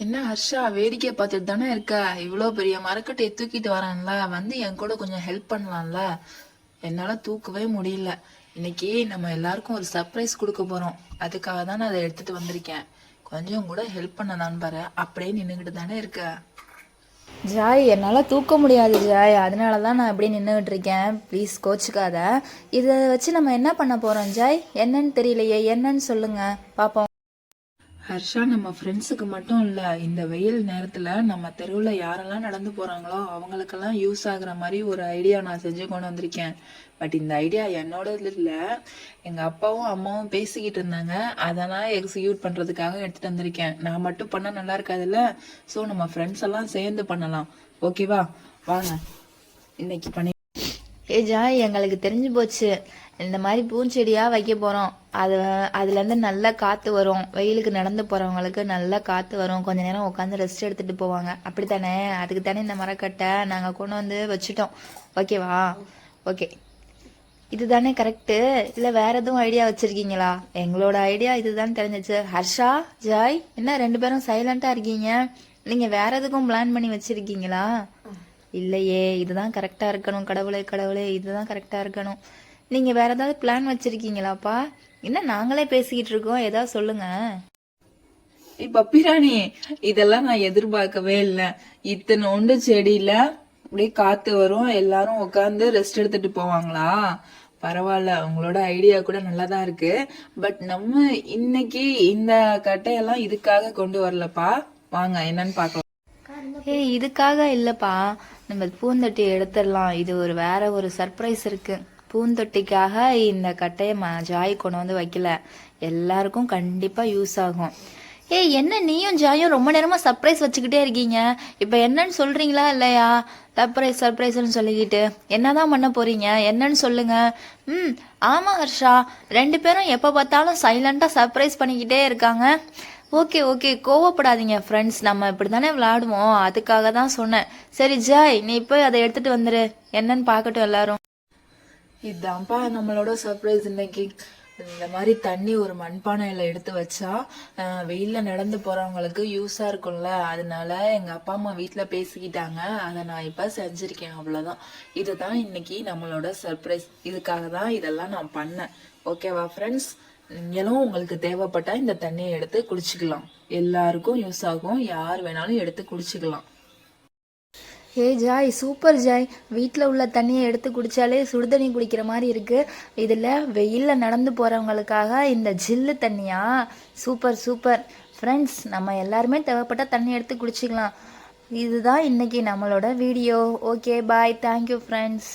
என்ன ஹர்ஷா, வேடிக்கை பார்த்துட்டு தானே இருக்க? இவ்வளோ பெரிய மரக்கட்டையை தூக்கிட்டு வரான்ல, வந்து என் கூட கொஞ்சம் ஹெல்ப் பண்ணலாம்ல? என்னால தூக்கவே முடியல. இன்னைக்கு நம்ம எல்லாருக்கும் ஒரு சர்ப்ரைஸ் கொடுக்க போறோம். அதுக்காக தான் நான் அதை எடுத்துட்டு வந்திருக்கேன். கொஞ்சம் கூட ஹெல்ப் பண்ணலான்னு பாரு, அப்படியே நின்றுகிட்டு தானே இருக்க. ஜாய், என்னால் தூக்க முடியாது ஜாய், அதனால தான் நான் இப்படி நின்றுக்கிட்டு இருக்கேன். ப்ளீஸ் கோச்சிக்காத. இதை வச்சு நம்ம என்ன பண்ண போகிறோம் ஜாய்? என்னன்னு தெரியலையே, என்னன்னு சொல்லுங்க பார்ப்போம். ஹர்ஷா, நம்ம ஃப்ரெண்ட்ஸுக்கு மட்டும் இல்ல, இந்த வெயில் நேரத்துல நம்ம தெருவுல யாரெல்லாம் நடந்து போறாங்களோ அவங்களுக்கெல்லாம் யூஸ் ஆகுற மாதிரி ஒரு ஐடியா நான் செஞ்சு கொண்டு வந்திருக்கேன். பட் இந்த ஐடியா என்னோடது இல்ல, எங்க அப்பாவும் அம்மாவும் பேசிக்கிட்டு இருந்தாங்க. அதை நான் எக்ஸிக்யூட் பண்றதுக்காக எடுத்துட்டு வந்திருக்கேன். நான் மட்டும் பண்ண நல்லா இருக்காதுல்ல, ஸோ நம்ம ஃப்ரெண்ட்ஸ் எல்லாம் சேர்ந்து பண்ணலாம். ஓகேவா? வாங்க இன்னைக்கு பண்ணி. ஜாய், எங்களுக்கு தெரிஞ்சு போச்சு. இந்த மாதிரி பூஞ்செடியாக வைக்க போகிறோம். அதுலேருந்து நல்ல காற்று வரும். வெயிலுக்கு நடந்து போகிறவங்களுக்கு நல்ல காற்று வரும். கொஞ்ச நேரம் உட்காந்து ரெஸ்ட் எடுத்துகிட்டு போவாங்க. அப்படி தானே? அதுக்கு தானே இந்த மரக்கட்டை நாங்கள் கொண்டு வந்து வச்சுட்டோம். ஓகேவா? ஓகே, இது தானே கரெக்டு? இல்லை வேற எதுவும் ஐடியா வச்சுருக்கீங்களா? எங்களோட ஐடியா இதுதான் தெரிஞ்சிச்சு. ஹர்ஷா, ஜாய், என்ன ரெண்டு பேரும் சைலண்ட்டாக இருக்கீங்க? நீங்கள் வேற எதுக்கும் பிளான் பண்ணி வச்சுருக்கீங்களா? இல்லையே, இதுதான் கரெக்டாக இருக்கணும். கடவுளே கடவுளே, இதுதான் கரெக்டாக இருக்கணும். நீங்கள் வேற ஏதாவது பிளான் வச்சுருக்கீங்களாப்பா? என்ன நாங்களே பேசிக்கிட்டு இருக்கோம், ஏதாவது சொல்லுங்க. பப்பிராணி, இதெல்லாம் நான் எதிர்பார்க்கவே இல்லை. இத்தனோண்டு செடியில அப்படியே காத்து வரும், எல்லாரும் உட்காந்து ரெஸ்ட் எடுத்துட்டு போவாங்களா? பரவாயில்ல, உங்களோட ஐடியா கூட நல்லா தான் இருக்கு. பட் நம்ம இன்னைக்கு இந்த கட்டையெல்லாம் இதுக்காக கொண்டு வரலப்பா. வாங்க என்னன்னு பார்க்கலாம். இதுக்காக இல்லைப்பா, நம்ம பூந்தொட்டியை எடுத்துடலாம். இது வேற ஒரு சர்ப்ரைஸ் இருக்கு. பூந்தொட்டிக்காக இந்த கட்டையை ஜாய் கொண்டு வந்து வைக்கல. எல்லாருக்கும் கண்டிப்பாக யூஸ் ஆகும். என்ன நீயும் ஜாயும் ரொம்ப நேரமாக சர்ப்ரைஸ் வச்சுக்கிட்டே இருக்கீங்க? இப்போ என்னன்னு சொல்கிறீங்களா இல்லையா? சர்ப்ரைஸ்ன்னு சொல்லிக்கிட்டு என்னதான் பண்ண போறீங்க? என்னன்னு சொல்லுங்க. ஆமாம் ஹர்ஷா, ரெண்டு பேரும் எப்போ பார்த்தாலும் சைலண்டாக சர்ப்ரைஸ் பண்ணிக்கிட்டே இருக்காங்க. ஓகே ஓகே, கோவப்படாதீங்க ஃப்ரெண்ட்ஸ், நம்ம இப்படி தானே விளையாடுவோம், அதுக்காக தான் சொன்னேன். சரி ஜாய், நீ போய் அதை எடுத்துட்டு வந்துரு. என்னன்னு பார்க்கட்டும் எல்லாரும். இதான்ப்பா நம்மளோட சர்ப்ரைஸ் இன்னைக்கு. இந்த மாதிரி தண்ணி ஒரு மண்பானையில எடுத்து வச்சா வெயில்ல நடந்து போறவங்களுக்கு யூஸா இருக்கும்ல, அதனால எங்க அப்பா அம்மா வீட்டுல பேசிக்கிட்டாங்க. அதை நான் இப்ப செஞ்சிருக்கேன், அவ்வளவுதான். இதுதான் இன்னைக்கு நம்மளோட சர்ப்ரைஸ். இதுக்காக தான் இதெல்லாம் நான் பண்ணேன். ஓகேவா ஃப்ரெண்ட்ஸ்? நீங்களும் உங்களுக்கு தேவைப்பட்டா இந்த தண்ணியை எடுத்து குடிச்சுக்கலாம். எல்லாருக்கும் யூஸ் ஆகும், யார் வேணாலும் எடுத்து குடிச்சுக்கலாம். Joy, super Joy. வீட்டில் உள்ள தண்ணியை எடுத்து குடித்தாலே சுடுதண்ணி குடிக்கிற மாதிரி இருக்குது. இதில் வெயிலில் நடந்து போகிறவங்களுக்காக இந்த ஜில்லு தண்ணியா? சூப்பர் சூப்பர் ஃப்ரெண்ட்ஸ், நம்ம எல்லாருமே தேவைப்பட்ட தண்ணி எடுத்து குடிச்சிக்கலாம். இதுதான் இன்னைக்கு நம்மளோட video. Okay bye, thank you friends.